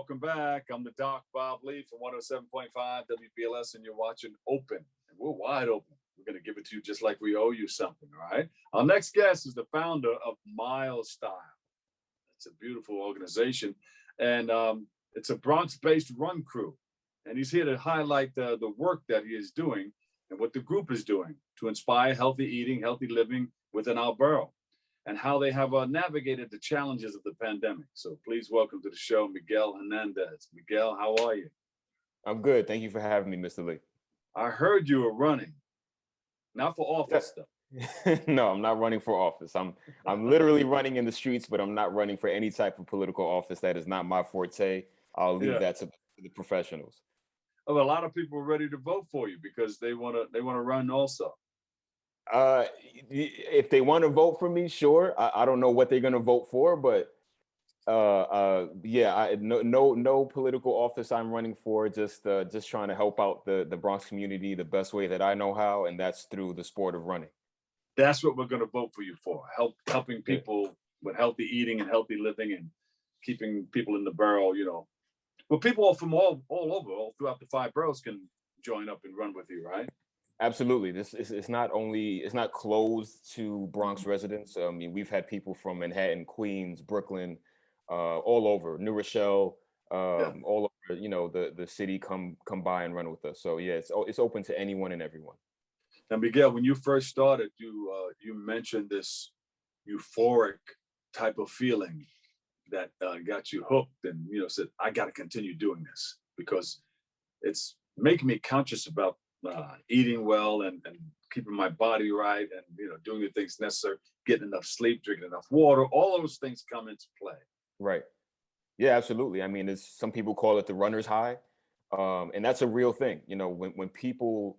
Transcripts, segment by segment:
welcome back. I'm the Doc Bob Lee from 107.5 WBLS, and you're watching Open. And we're wide open. We're going to give it to you just like we owe you something, all right? Our next guest is the founder of Style. It's a beautiful organization, and it's a Bronx-based run crew. And he's here to highlight the work that he is doing and what the group is doing to inspire healthy eating, healthy living within our borough, and how they have navigated the challenges of the pandemic. So please welcome to the show, Miguel Hernandez. Miguel, how are you? I'm good. Thank you for having me, Mr. Lee. I heard you were running, not for office though. No, I'm not running for office. I'm literally running in the streets, but I'm not running for any type of political office. That is not my forte. I'll leave that to the professionals. Oh, a lot of people are ready to vote for you because they wanna run also. If they want to vote for me, sure. I don't know what they're gonna vote for, but yeah, no political office I'm running for. Just trying to help out the Bronx community the best way that I know how, and that's through the sport of running. That's what we're gonna vote for you for. Helping people with healthy eating and healthy living and keeping people in the borough, Well, people from all over, all throughout the 5 boroughs can join up and run with you, right? Absolutely. It's not closed to Bronx residents. I mean, we've had people from Manhattan, Queens, Brooklyn, all over, New Rochelle, all over, the city come by and run with us. So yeah, it's open to anyone and everyone. Now, Miguel, when you first started, you mentioned this euphoric type of feeling that got you hooked, and said, I got to continue doing this because it's making me conscious about eating well and keeping my body right, and doing the things necessary, getting enough sleep, drinking enough water. All those things come into play. Right. Yeah, absolutely. I mean, some people call it the runner's high, and that's a real thing. When people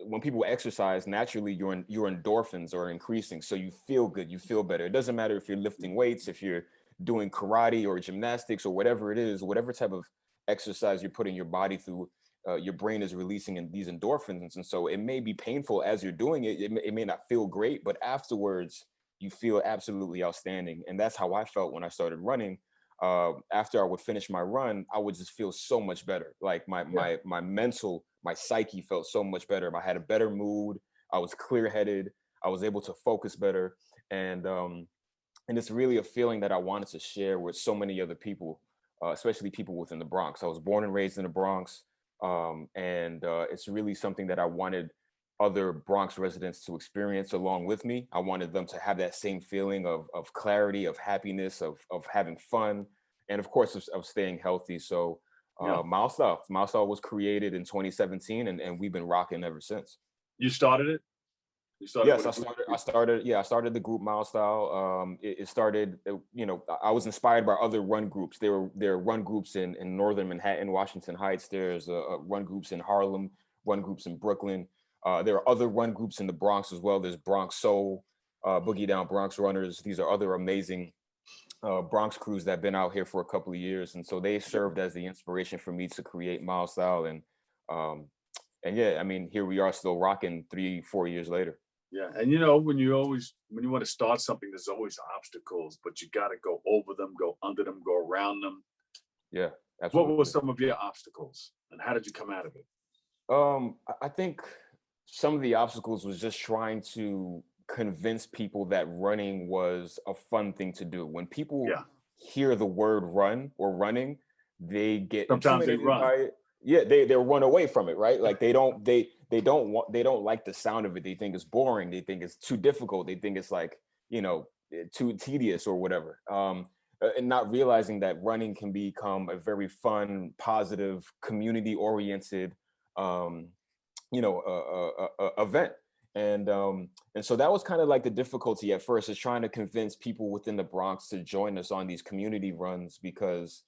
when people exercise, naturally your endorphins are increasing, so you feel good, you feel better. It doesn't matter if you're lifting weights, if you're doing karate or gymnastics or whatever it is, whatever type of exercise you're putting your body through, your brain is releasing these endorphins, and so it may be painful as you're doing it. It may not feel great, but afterwards you feel absolutely outstanding. And that's how I felt when I started running. After I would finish my run, I would just feel so much better. Like my mental, my psyche felt so much better. I had a better mood. I was clear-headed. I was able to focus better. And it's really a feeling that I wanted to share with so many other people, especially people within the Bronx. I was born and raised in the Bronx. And it's really something that I wanted other Bronx residents to experience along with me. I wanted them to have that same feeling of clarity, of happiness, of having fun, and of course of staying healthy. So Style was created in 2017, and we've been rocking ever since. You started it? Yes, I started the group Style. It started, I was inspired by other run groups. There are run groups in northern Manhattan, Washington Heights. There's run groups in Harlem, run groups in Brooklyn. There are other run groups in the Bronx as well. There's Bronx Soul, Boogie Down Bronx Runners. These are other amazing Bronx crews that have been out here for a couple of years. And so they served as the inspiration for me to create Style. And yeah, I mean, here we are still rocking 3-4 years later. Yeah. And when you want to start something, there's always obstacles, but you got to go over them, go under them, go around them. Yeah, absolutely. What were some of your obstacles and how did you come out of it? I think some of the obstacles was just trying to convince people that running was a fun thing to do. When people hear the word run or running, they get intimidated by it. Yeah, they'll run away from it, right? Like they don't like the sound of it. They think it's boring. They think it's too difficult. They think it's like, too tedious or whatever. And not realizing that running can become a very fun, positive, community-oriented event. And so that was kind of like the difficulty at first, is trying to convince people within the Bronx to join us on these community runs, because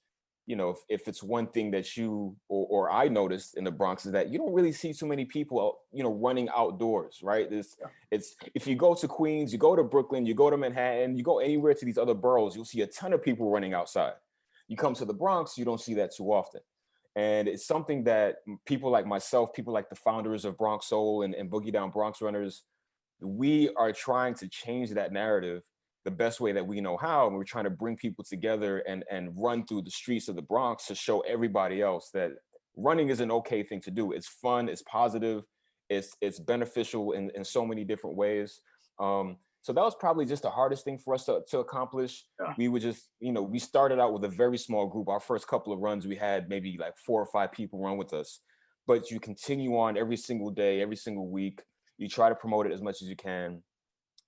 if it's one thing that you or I noticed in the Bronx, is that you don't really see too many people running outdoors, right? It's if you go to Queens, you go to Brooklyn, you go to Manhattan, you go anywhere to these other boroughs, you'll see a ton of people running outside. You come to the Bronx, you don't see that too often. And it's something that people like myself, people like the founders of Bronx Soul and Boogie Down Bronx Runners, we are trying to change that narrative the best way that we know how. And we're trying to bring people together and run through the streets of the Bronx to show everybody else that running is an okay thing to do. It's fun, it's positive, it's beneficial in so many different ways. So that was probably just the hardest thing for us to accomplish. Yeah. We would just, we started out with a very small group. Our first couple of runs, we had maybe like 4 or 5 people run with us. But you continue on every single day, every single week. You try to promote it as much as you can.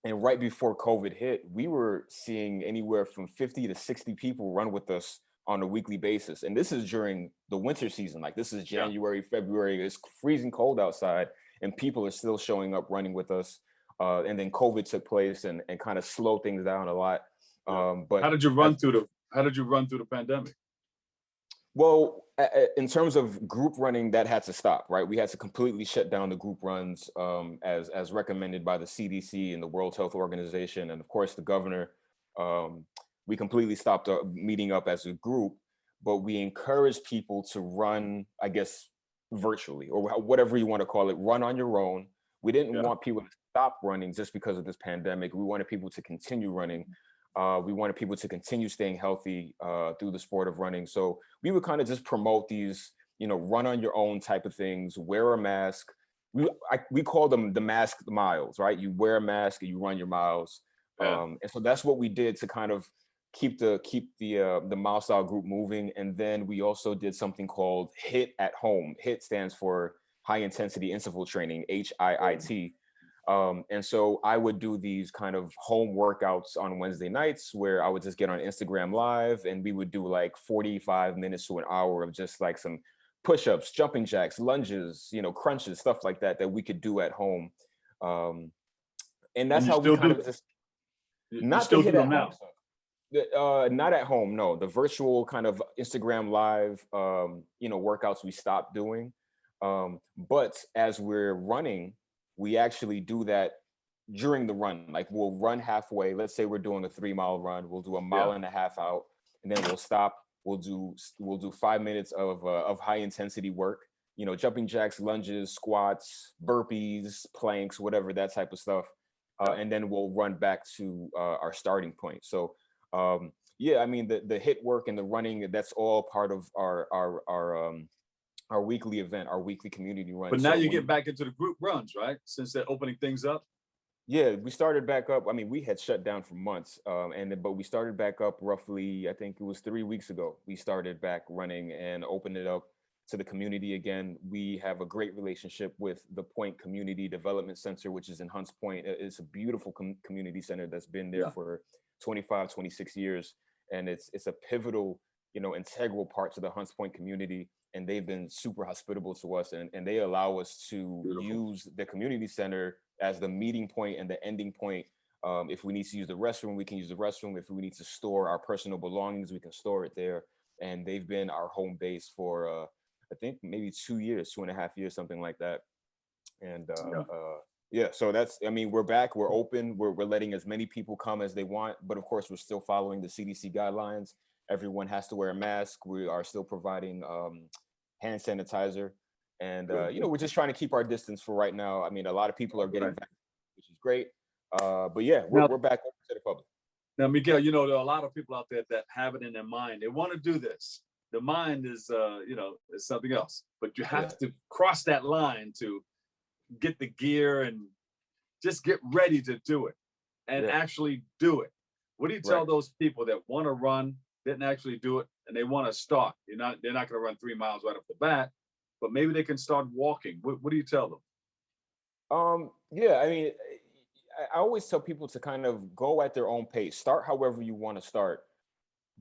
And right before COVID hit, we were seeing anywhere from 50 to 60 people run with us on a weekly basis. And this is during the winter season. Like this is January, February. It's freezing cold outside, and people are still showing up running with us. And then COVID took place and kind of slowed things down a lot. But how did you run through the pandemic? Well, in terms of group running, that had to stop, right? We had to completely shut down the group runs as recommended by the CDC and the World Health Organization, and of course the governor. We completely stopped meeting up as a group, but we encouraged people to run, I guess, virtually or whatever you want to call it, run on your own. We didn't want people to stop running just because of this pandemic. We wanted people to continue running. We wanted people to continue staying healthy through the sport of running. So we would kind of just promote these, run on your own type of things, wear a mask. We call them the masked miles, right? You wear a mask and you run your miles. And so that's what we did to kind of keep the mile style group moving. And then we also did something called HIIT at home. HIIT stands for high intensity interval training, HIIT. And so I would do these kind of home workouts on Wednesday nights where I would just get on Instagram Live and we would do like 45 minutes to an hour of just like some push-ups, jumping jacks, lunges, crunches, stuff like that we could do at home. And that's how we kind of just not to hit at home. Not at home, no. The virtual kind of Instagram Live, workouts we stopped doing. But as we're running, we actually do that during the run. Like we'll run halfway. Let's say we're doing a 3-mile run. We'll do a mile and a half out, and then we'll stop. We'll do 5 minutes of high intensity work. Jumping jacks, lunges, squats, burpees, planks, whatever, that type of stuff. And then we'll run back to our starting point. So the HIIT work and the running, that's all part of our weekly event, our weekly community run. But now you get back into the group runs, right? Since they're opening things up. Yeah, we started back up. I mean, we had shut down for months, but we started back up roughly, I think it was 3 weeks ago. We started back running and opened it up to the community again. We have a great relationship with the Point Community Development Center, which is in Hunts Point. It's a beautiful community center that's been there for 25, 26 years. And it's a pivotal, integral part to the Hunts Point community. And they've been super hospitable to us, and they allow us to use the community center as the meeting point and the ending point. If we need to use the restroom, we can use the restroom. If we need to store our personal belongings, we can store it there. And they've been our home base for, I think, maybe 2 years, 2.5 years, something like that. And so we're back, we're open, we're letting as many people come as they want. But of course, we're still following the CDC guidelines. Everyone has to wear a mask. We are still providing hand sanitizer. And, we're just trying to keep our distance for right now. I mean, a lot of people are getting vaccinated, which is great. But yeah, we're back open to the public. Now, Miguel, there are a lot of people out there that have it in their mind. They want to do this. The mind is, is something else. But you have to cross that line to get the gear and just get ready to do it and actually do it. What do you tell those people that want to run, didn't actually do it, and they want to start? They're not going to run 3 miles right off the bat, but maybe they can start walking. What do you tell them? I always tell people to kind of go at their own pace. Start however you want to start,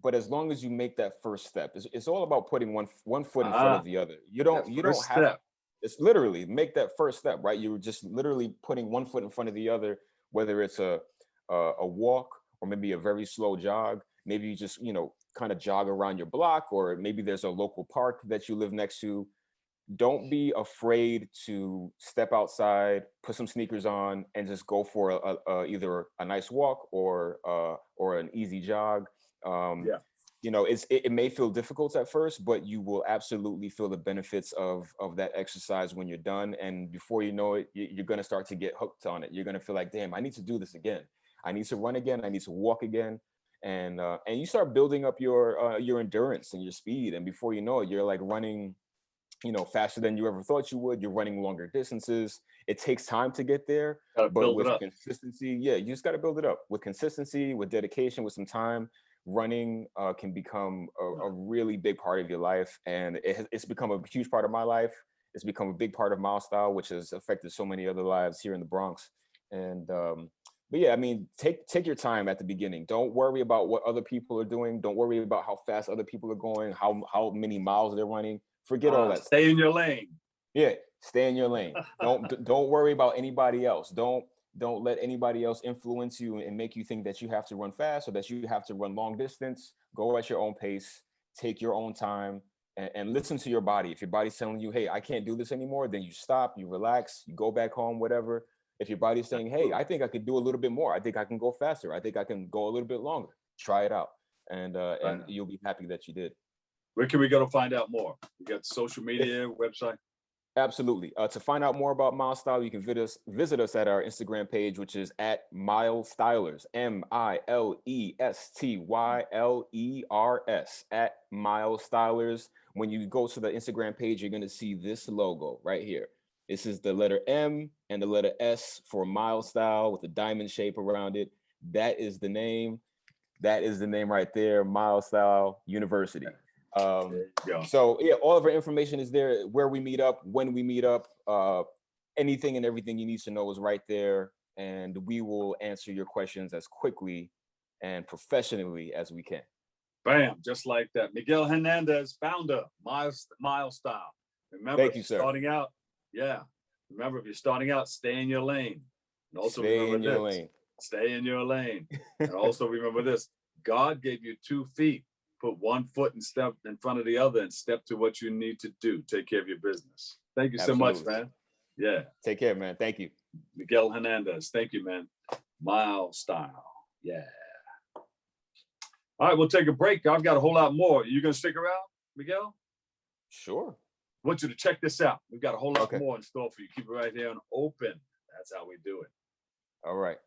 but as long as you make that first step, it's all about putting one foot in front of the other. You don't have. It's literally make that first step, right? You're just literally putting one foot in front of the other, whether it's a walk or maybe a very slow jog. Maybe you just, kind of jog around your block, or maybe there's a local park that you live next to. Don't be afraid to step outside, put some sneakers on, and just go for either a nice walk or an easy jog. It may feel difficult at first, but you will absolutely feel the benefits of that exercise when you're done. And before you know it, you're going to start to get hooked on it. You're going to feel like, damn, I need to do this again. I need to run again. I need to walk again. And you start building up your endurance and your speed. And before you know it, you're like running, faster than you ever thought you would. You're running longer distances. It takes time to get there, Gotta but build it with up. consistency, yeah, you just got to build it up with consistency, with dedication, with some time. Running can become a really big part of your life, and it's become a huge part of my life. It's become a big part of Mile Style, which has affected so many other lives here in the Bronx. And but yeah, I mean, take your time at the beginning. Don't worry about what other people are doing. Don't worry about how fast other people are going, how many miles they're running. Forget all that stuff. Stay in your lane. Yeah, stay in your lane. Don't worry about anybody else. Don't let anybody else influence you and make you think that you have to run fast or that you have to run long distance. Go at your own pace. Take your own time and listen to your body. If your body's telling you, "Hey, I can't do this anymore," then you stop. You relax. You go back home. Whatever. If your body's saying, "Hey, I think I could do a little bit more. I think I can go faster. I think I can go a little bit longer." Try it out, and you'll be happy that you did. Where can we go to find out more? You got social media, website? Absolutely. To find out more about Mile Style, you can visit us at our Instagram page, which is at Mile Stylers, MILESTYLERS, at Mile Stylers. When you go to the Instagram page, you're going to see this logo right here. This is the letter M and the letter S for Mile Style with a diamond shape around it. That is the name. That is the name right there, Mile Style University. So yeah, all of our information is there, where we meet up, when we meet up, anything and everything you need to know is right there, and we will answer your questions as quickly and professionally as we can. Bam, just like that. Miguel Hernandez, founder, Mile Style. Remember, Thank you, sir. Starting out, remember, if you're starting out, stay in your lane. And also stay in your lane. Stay in your lane. And also remember this, God gave you 2 feet. Put one foot and step in front of the other and step to what you need to do. Take care of your business. Thank you so much, man. Yeah. Take care, man. Thank you. Miguel Hernandez. Thank you, man. Mile Style. Yeah. All right, we'll take a break. I've got a whole lot more. You going to stick around, Miguel? Sure. I want you to check this out. We've got a whole lot more in store for you. Keep it right there and open. That's how we do it. All right.